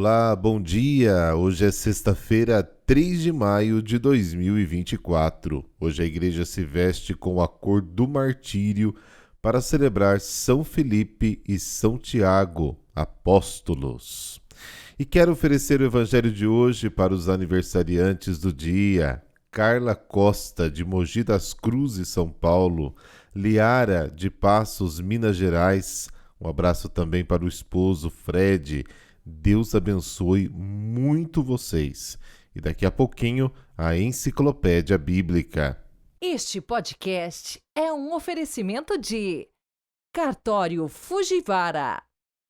Olá, bom dia! Hoje é sexta-feira, 3 de maio de 2024. Hoje a igreja se veste com a cor do martírio para celebrar São Felipe e São Tiago, apóstolos. E quero oferecer o evangelho de hoje para os aniversariantes do dia. Carla Costa, de Mogi das Cruzes, São Paulo. Liara, de Passos, Minas Gerais. Um abraço também para o esposo Fred. Deus abençoe muito vocês. E daqui a pouquinho, a Enciclopédia Bíblica. Este podcast é um oferecimento de Cartório Fujiwara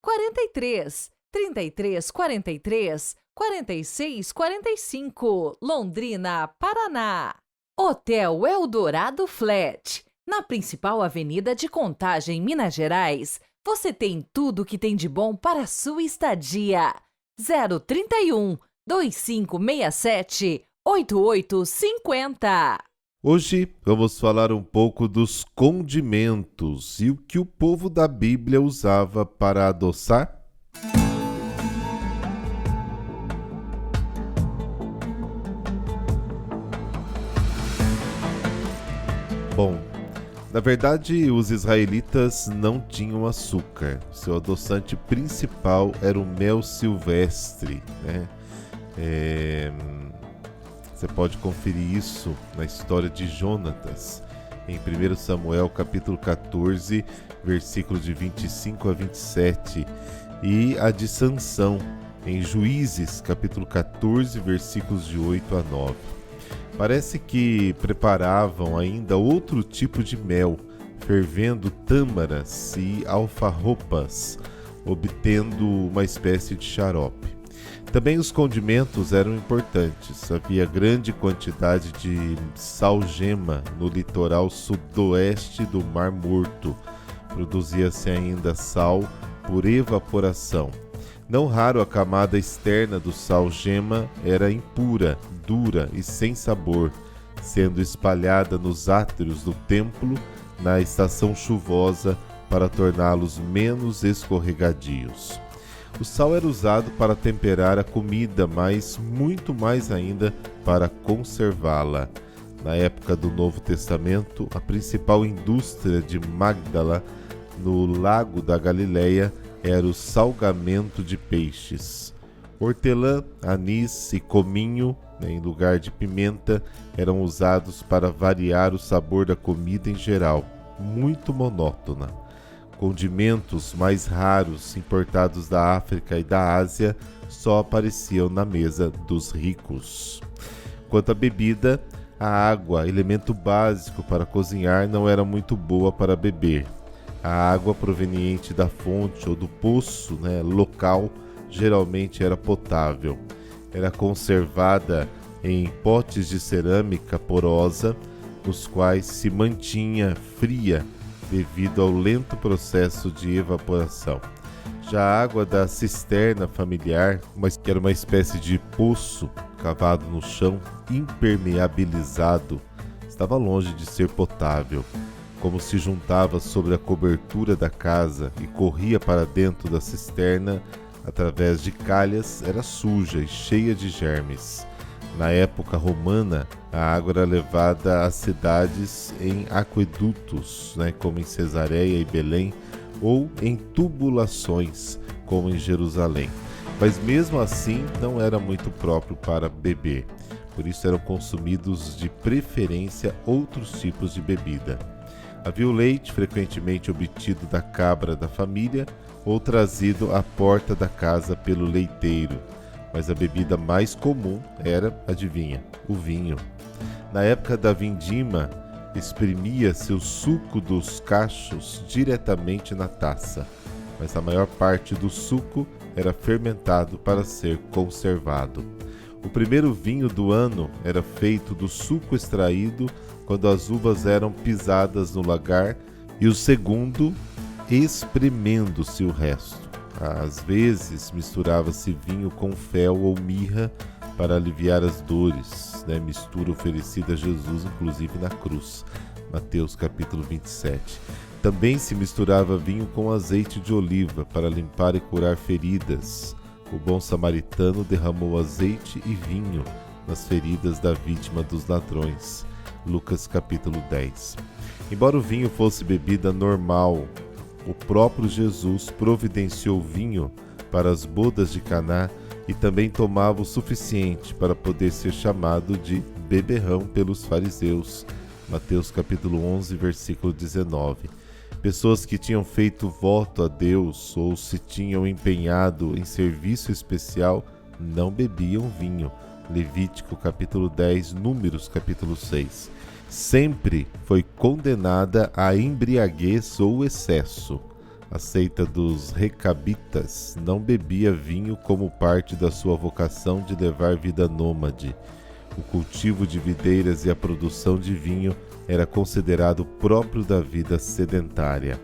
43 33 43 46 45, Londrina, Paraná. Hotel Eldorado Flat, na principal avenida de Contagem, Minas Gerais. Você tem tudo o que tem de bom para a sua estadia. 031 2567 8850. Hoje vamos falar um pouco dos condimentos e o que o povo da Bíblia usava para adoçar. Bom, na verdade, os israelitas não tinham açúcar. Seu adoçante principal era o mel silvestre, né? Você pode conferir isso na história de Jonatas, em 1 Samuel capítulo 14, versículos de 25 a 27, e a de Sansão, em Juízes capítulo 14, versículos de 8 a 9. Parece que preparavam ainda outro tipo de mel, fervendo tâmaras e alfarropas, obtendo uma espécie de xarope. Também os condimentos eram importantes. Havia grande quantidade de salgema no litoral sudoeste do Mar Morto. Produzia-se ainda sal por evaporação. Não raro a camada externa do salgema era impura, dura e sem sabor, sendo espalhada nos átrios do templo na estação chuvosa para torná-los menos escorregadios. O sal era usado para temperar a comida, mas muito mais ainda para conservá-la. Na época do Novo Testamento, a principal indústria de Magdala, no Lago da Galileia, era o salgamento de peixes. Hortelã, anis e cominho, em lugar de pimenta, eram usados para variar o sabor da comida em geral, muito monótona. Condimentos mais raros, importados da África e da Ásia, só apareciam na mesa dos ricos. Quanto à bebida, a água, elemento básico para cozinhar, não era muito boa para beber. A água proveniente da fonte ou do poço, local, geralmente era potável. Era conservada em potes de cerâmica porosa, nos quais se mantinha fria devido ao lento processo de evaporação. Já a água da cisterna familiar, que era uma espécie de poço cavado no chão, impermeabilizado, estava longe de ser potável. Como se juntava sobre a cobertura da casa e corria para dentro da cisterna através de calhas, era suja e cheia de germes. Na época romana, a água era levada às cidades em aquedutos, como em Cesareia e Belém, ou em tubulações, como em Jerusalém. Mas mesmo assim, não era muito próprio para beber. Por isso eram consumidos de preferência outros tipos de bebida. Havia o leite, frequentemente obtido da cabra da família ou trazido à porta da casa pelo leiteiro. Mas a bebida mais comum era, adivinha, o vinho. Na época da vindima, exprimia-se o suco dos cachos diretamente na taça, mas a maior parte do suco era fermentado para ser conservado. O primeiro vinho do ano era feito do suco extraído quando as uvas eram pisadas no lagar, e o segundo, espremendo-se o resto. Às vezes misturava-se vinho com fel ou mirra para aliviar as dores, mistura oferecida a Jesus, inclusive na cruz. Mateus capítulo 27. Também se misturava vinho com azeite de oliva para limpar e curar feridas. O bom samaritano derramou azeite e vinho nas feridas da vítima dos ladrões. Lucas capítulo 10. Embora o vinho fosse bebida normal, o próprio Jesus providenciou vinho para as bodas de Caná e também tomava o suficiente para poder ser chamado de beberrão pelos fariseus. Mateus capítulo 11, versículo 19. Pessoas que tinham feito voto a Deus ou se tinham empenhado em serviço especial não bebiam vinho. Levítico capítulo 10, Números capítulo 6. Sempre foi condenada a embriaguez ou excesso. A seita dos recabitas não bebia vinho como parte da sua vocação de levar vida nômade. O cultivo de videiras e a produção de vinho era considerado próprio da vida sedentária.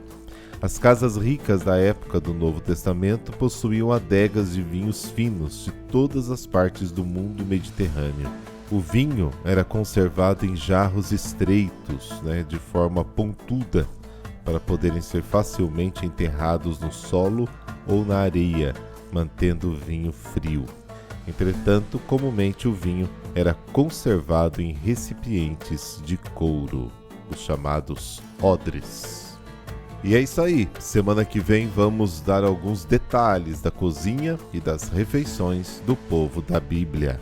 As casas ricas da época do Novo Testamento possuíam adegas de vinhos finos de todas as partes do mundo mediterrâneo. O vinho era conservado em jarros estreitos, de forma pontuda, para poderem ser facilmente enterrados no solo ou na areia, mantendo o vinho frio. Entretanto, comumente o vinho era conservado em recipientes de couro, os chamados odres. E é isso aí, semana que vem vamos dar alguns detalhes da cozinha e das refeições do povo da Bíblia.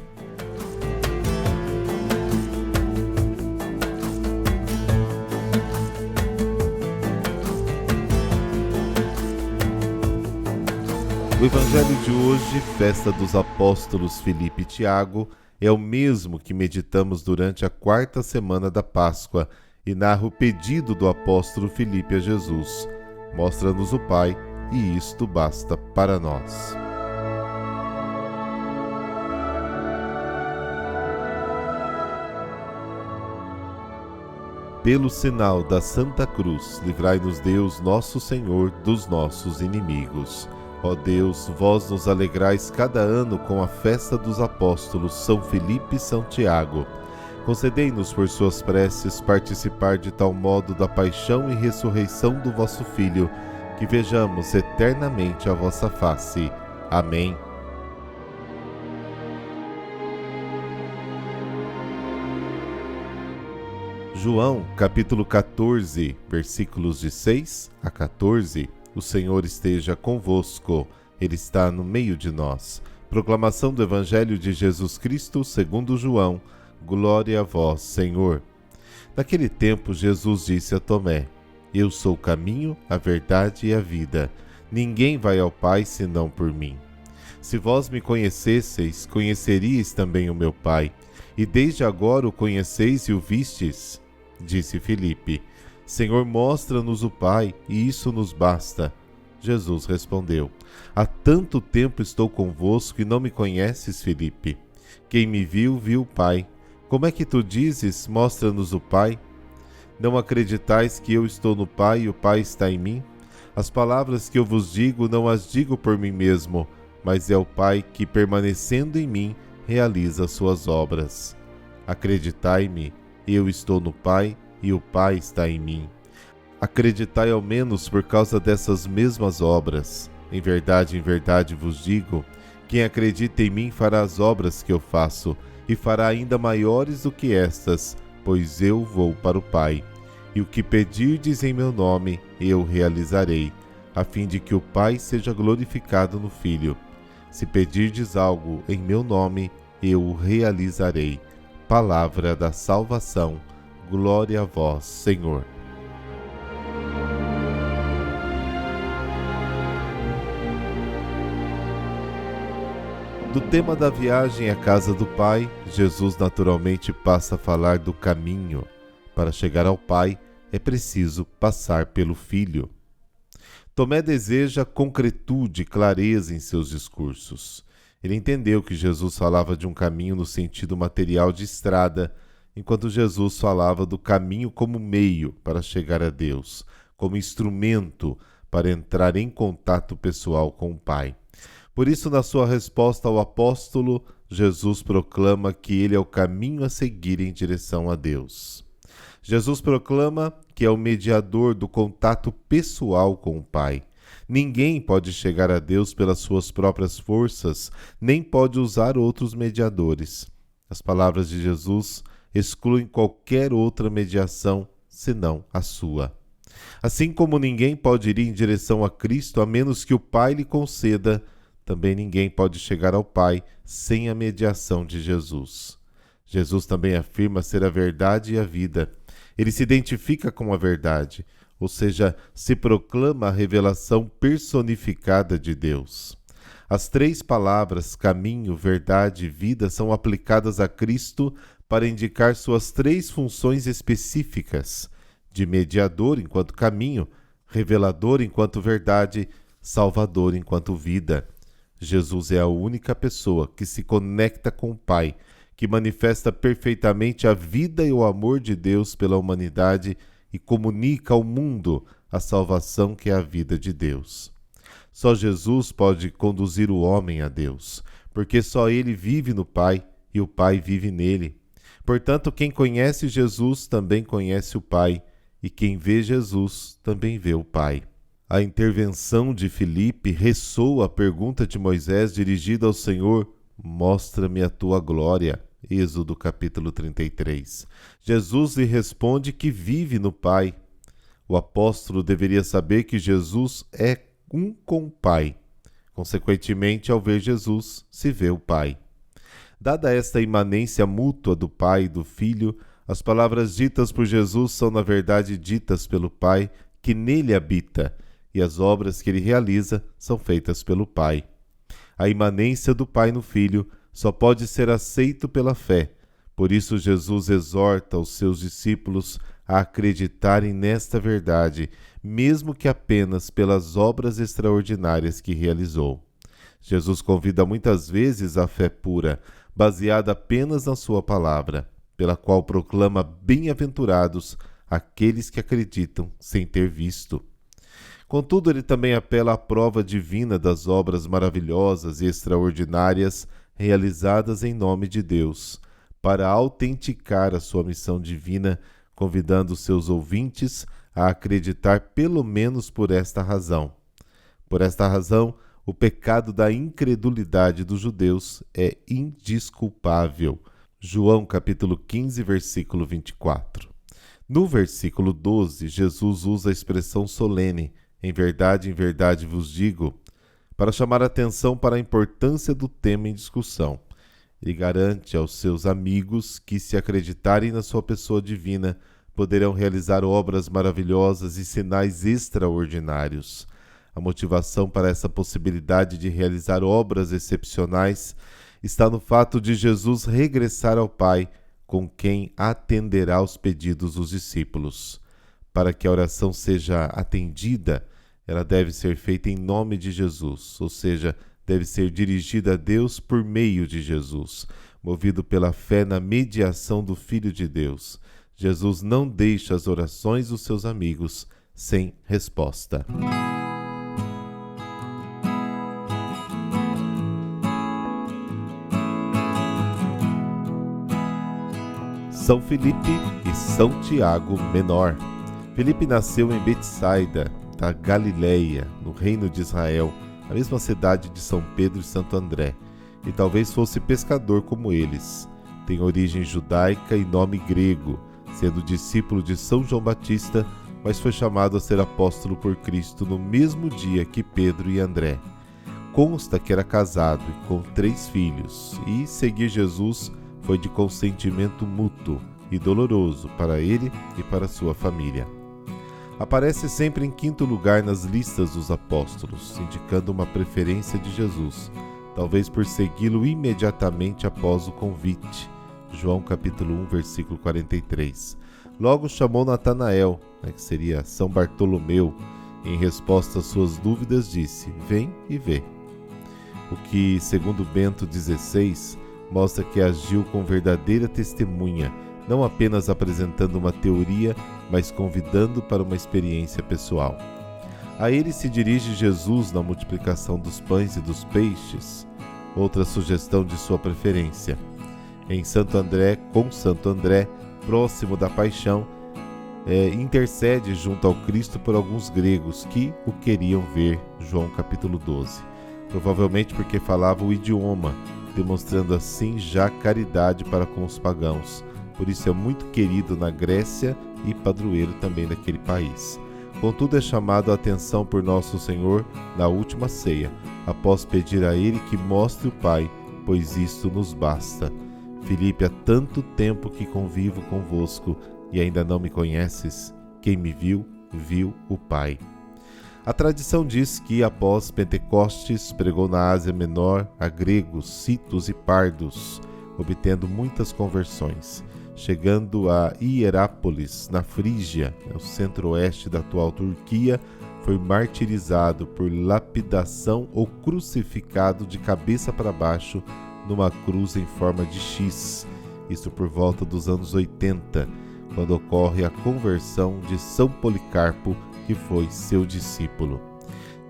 O evangelho de hoje, festa dos apóstolos Filipe e Tiago, é o mesmo que meditamos durante a quarta semana da Páscoa e narra o pedido do apóstolo Filipe a Jesus. Mostra-nos o Pai e isto basta para nós. Pelo sinal da Santa Cruz, livrai-nos Deus, nosso Senhor, dos nossos inimigos. Ó Deus, vós nos alegrais cada ano com a festa dos apóstolos São Filipe e São Tiago. Concedei-nos por suas preces participar de tal modo da paixão e ressurreição do vosso Filho, que vejamos eternamente a vossa face. Amém. João, capítulo 14, versículos de 6 a 14. O Senhor esteja convosco, Ele está no meio de nós. Proclamação do Evangelho de Jesus Cristo segundo João. Glória a vós, Senhor. Naquele tempo, Jesus disse a Tomé: Eu sou o caminho, a verdade e a vida. Ninguém vai ao Pai senão por mim. Se vós me conhecesseis, conheceríeis também o meu Pai. E desde agora o conheceis e o vistes? Disse Filipe: Senhor, mostra-nos o Pai, e isso nos basta. Jesus respondeu: Há tanto tempo estou convosco e não me conheces, Filipe. Quem me viu, viu o Pai. Como é que tu dizes, mostra-nos o Pai? Não acreditais que eu estou no Pai e o Pai está em mim? As palavras que eu vos digo, não as digo por mim mesmo, mas é o Pai que, permanecendo em mim, realiza suas obras. Acreditai-me, eu estou no Pai e o Pai está em mim. Acreditai ao menos por causa dessas mesmas obras. Em verdade vos digo, quem acredita em mim fará as obras que eu faço, e fará ainda maiores do que estas, pois eu vou para o Pai. E o que pedirdes em meu nome, eu realizarei, a fim de que o Pai seja glorificado no Filho. Se pedirdes algo em meu nome, eu o realizarei. Palavra da salvação. Glória a vós, Senhor. Do tema da viagem à casa do Pai, Jesus naturalmente passa a falar do caminho. Para chegar ao Pai, é preciso passar pelo Filho. Tomé deseja concretude e clareza em seus discursos. Ele entendeu que Jesus falava de um caminho no sentido material de estrada, enquanto Jesus falava do caminho como meio para chegar a Deus, como instrumento para entrar em contato pessoal com o Pai. Por isso, na sua resposta ao apóstolo, Jesus proclama que ele é o caminho a seguir em direção a Deus. Jesus proclama que é o mediador do contato pessoal com o Pai. Ninguém pode chegar a Deus pelas suas próprias forças, nem pode usar outros mediadores. As palavras de Jesus excluem qualquer outra mediação senão a sua. Assim como ninguém pode ir em direção a Cristo a menos que o Pai lhe conceda, também ninguém pode chegar ao Pai sem a mediação de Jesus. Jesus também afirma ser a verdade e a vida. Ele se identifica com a verdade, ou seja, se proclama a revelação personificada de Deus. As 3 palavras caminho, verdade e vida são aplicadas a Cristo para indicar suas 3 funções específicas: de mediador enquanto caminho, revelador enquanto verdade, salvador enquanto vida. Jesus é a única pessoa que se conecta com o Pai, que manifesta perfeitamente a vida e o amor de Deus pela humanidade e comunica ao mundo a salvação que é a vida de Deus. Só Jesus pode conduzir o homem a Deus, porque só ele vive no Pai e o Pai vive nele. Portanto, quem conhece Jesus também conhece o Pai, e quem vê Jesus também vê o Pai. A intervenção de Filipe ressoa a pergunta de Moisés dirigida ao Senhor: mostra-me a tua glória. Êxodo capítulo 33. Jesus lhe responde que vive no Pai. O apóstolo deveria saber que Jesus é um com o Pai. Consequentemente, ao ver Jesus, se vê o Pai. Dada esta imanência mútua do Pai e do Filho, as palavras ditas por Jesus são, na verdade, ditas pelo Pai, que nele habita, e as obras que ele realiza são feitas pelo Pai. A imanência do Pai no Filho só pode ser aceito pela fé. Por isso, Jesus exorta os seus discípulos a acreditarem nesta verdade, mesmo que apenas pelas obras extraordinárias que realizou. Jesus convida muitas vezes à fé pura, baseada apenas na sua palavra, pela qual proclama bem-aventurados aqueles que acreditam sem ter visto. Contudo, ele também apela à prova divina das obras maravilhosas e extraordinárias realizadas em nome de Deus, para autenticar a sua missão divina, convidando seus ouvintes a acreditar pelo menos por esta razão. Por esta razão, o pecado da incredulidade dos judeus é indesculpável. João capítulo 15, versículo 24. No versículo 12, Jesus usa a expressão solene, em verdade vos digo, para chamar a atenção para a importância do tema em discussão. Ele garante aos seus amigos que, se acreditarem na sua pessoa divina, poderão realizar obras maravilhosas e sinais extraordinários. A motivação para essa possibilidade de realizar obras excepcionais está no fato de Jesus regressar ao Pai, com quem atenderá aos pedidos dos discípulos. Para que a oração seja atendida, ela deve ser feita em nome de Jesus, ou seja, deve ser dirigida a Deus por meio de Jesus, movido pela fé na mediação do Filho de Deus. Jesus não deixa as orações dos seus amigos sem resposta. São Filipe e São Tiago Menor. Filipe nasceu em Betsaida, da Galileia, no reino de Israel, a mesma cidade de São Pedro e Santo André, e talvez fosse pescador como eles. Tem origem judaica e nome grego, sendo discípulo de São João Batista, mas foi chamado a ser apóstolo por Cristo no mesmo dia que Pedro e André. Consta que era casado e com 3 filhos, e seguir Jesus foi de consentimento mútuo e doloroso para ele e para sua família. Aparece sempre em 5º lugar nas listas dos apóstolos, indicando uma preferência de Jesus, talvez por segui-lo imediatamente após o convite. João capítulo 1, versículo 43. Logo chamou Natanael, que seria São Bartolomeu, e em resposta às suas dúvidas disse: vem e vê. O que, segundo Bento XVI, mostra que agiu com verdadeira testemunha, não apenas apresentando uma teoria, mas convidando para uma experiência pessoal. A ele se dirige Jesus na multiplicação dos pães e dos peixes, outra sugestão de sua preferência. Com Santo André, próximo da paixão, intercede junto ao Cristo por alguns gregos que o queriam ver, João capítulo 12. Provavelmente porque falava o idioma, demonstrando assim já caridade para com os pagãos. Por isso é muito querido na Grécia e padroeiro também daquele país. Contudo, é chamado a atenção por nosso Senhor na última ceia, após pedir a ele que mostre o Pai, pois isto nos basta. Filipe, há tanto tempo que convivo convosco e ainda não me conheces? Quem me viu, viu o Pai. A tradição diz que, após Pentecostes, pregou na Ásia Menor a gregos, citos e pardos, obtendo muitas conversões. Chegando a Hierápolis, na Frígia, no centro-oeste da atual Turquia, foi martirizado por lapidação ou crucificado de cabeça para baixo numa cruz em forma de X, isto por volta dos anos 80, quando ocorre a conversão de São Policarpo, que foi seu discípulo.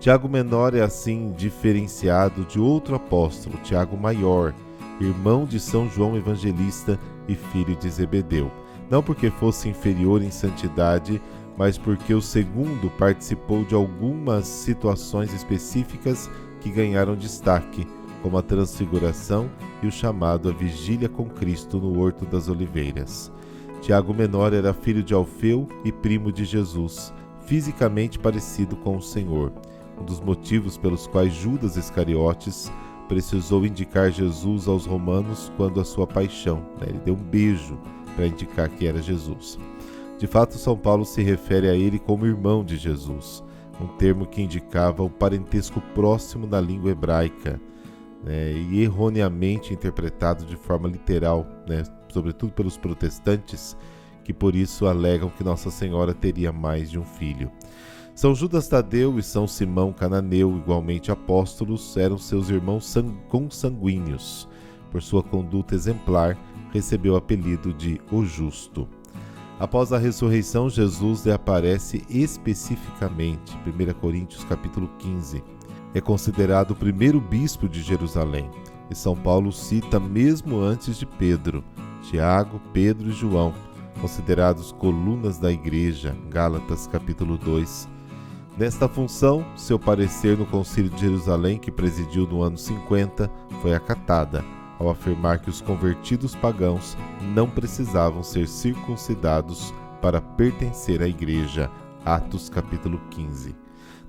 Tiago Menor é assim diferenciado de outro apóstolo, Tiago Maior, irmão de São João Evangelista e filho de Zebedeu, não porque fosse inferior em santidade, mas porque o segundo participou de algumas situações específicas que ganharam destaque, como a transfiguração e o chamado à vigília com Cristo no Horto das Oliveiras. Tiago Menor era filho de Alfeu e primo de Jesus, fisicamente parecido com o Senhor, um dos motivos pelos quais Judas Iscariotes precisou indicar Jesus aos romanos quando a sua paixão. Ele deu um beijo para indicar que era Jesus. De fato, São Paulo se refere a ele como irmão de Jesus, um termo que indicava o parentesco próximo na língua hebraica, e erroneamente interpretado de forma literal, sobretudo pelos protestantes, que por isso alegam que Nossa Senhora teria mais de um filho. São Judas Tadeu e São Simão Cananeu, igualmente apóstolos, eram seus irmãos consanguíneos. Por sua conduta exemplar, recebeu o apelido de O Justo. Após a ressurreição, Jesus lhe aparece especificamente, 1 Coríntios capítulo 15. É considerado o primeiro bispo de Jerusalém, e São Paulo cita mesmo antes de Pedro, Tiago, Pedro e João, considerados colunas da igreja, Gálatas capítulo 2. Nesta função, seu parecer no Concílio de Jerusalém, que presidiu no ano 50, foi acatada, ao afirmar que os convertidos pagãos não precisavam ser circuncidados para pertencer à igreja, Atos capítulo 15.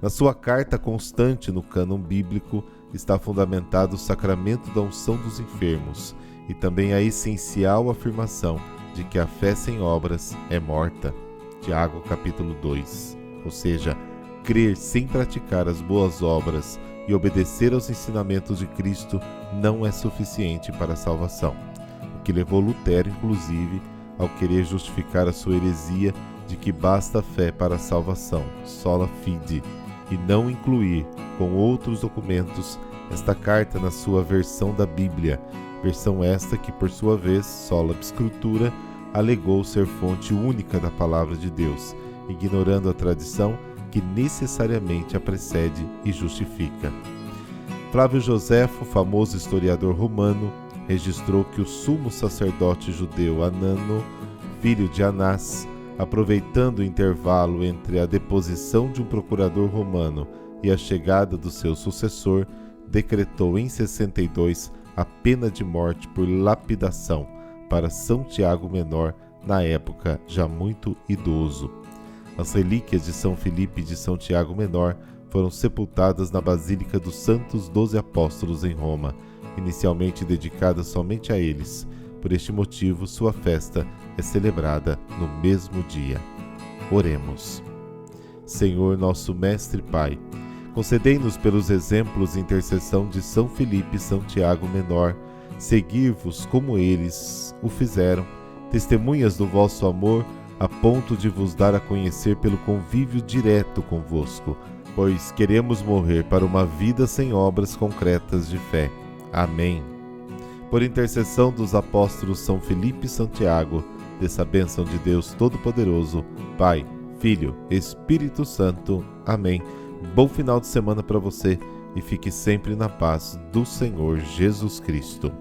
Na sua carta constante no cânon bíblico está fundamentado o sacramento da unção dos enfermos e também a essencial afirmação de que a fé sem obras é morta, Tiago capítulo 2, ou seja, crer sem praticar as boas obras e obedecer aos ensinamentos de Cristo não é suficiente para a salvação, o que levou Lutero, inclusive, ao querer justificar a sua heresia de que basta a fé para a salvação, sola fide, e não incluir, com outros documentos, esta carta na sua versão da Bíblia, versão esta que, por sua vez, sola scriptura, alegou ser fonte única da palavra de Deus, ignorando a tradição que necessariamente a precede e justifica. Flávio Joséfo, famoso historiador romano, registrou que o sumo sacerdote judeu Anano, filho de Anás, aproveitando o intervalo entre a deposição de um procurador romano e a chegada do seu sucessor, decretou em 62 a pena de morte por lapidação para São Tiago Menor, na época já muito idoso. As relíquias de São Filipe e de São Tiago Menor foram sepultadas na Basílica dos Santos 12 Apóstolos em Roma, inicialmente dedicada somente a eles. Por este motivo, sua festa é celebrada no mesmo dia. Oremos. Senhor, nosso Mestre Pai, concedei-nos pelos exemplos e intercessão de São Filipe e São Tiago Menor, seguir-vos como eles o fizeram, testemunhas do vosso amor, a ponto de vos dar a conhecer pelo convívio direto convosco, pois queremos morrer para uma vida sem obras concretas de fé. Amém. Por intercessão dos apóstolos São Filipe e São Tiago, dessa bênção de Deus Todo-Poderoso, Pai, Filho, Espírito Santo. Amém. Bom final de semana para você e fique sempre na paz do Senhor Jesus Cristo.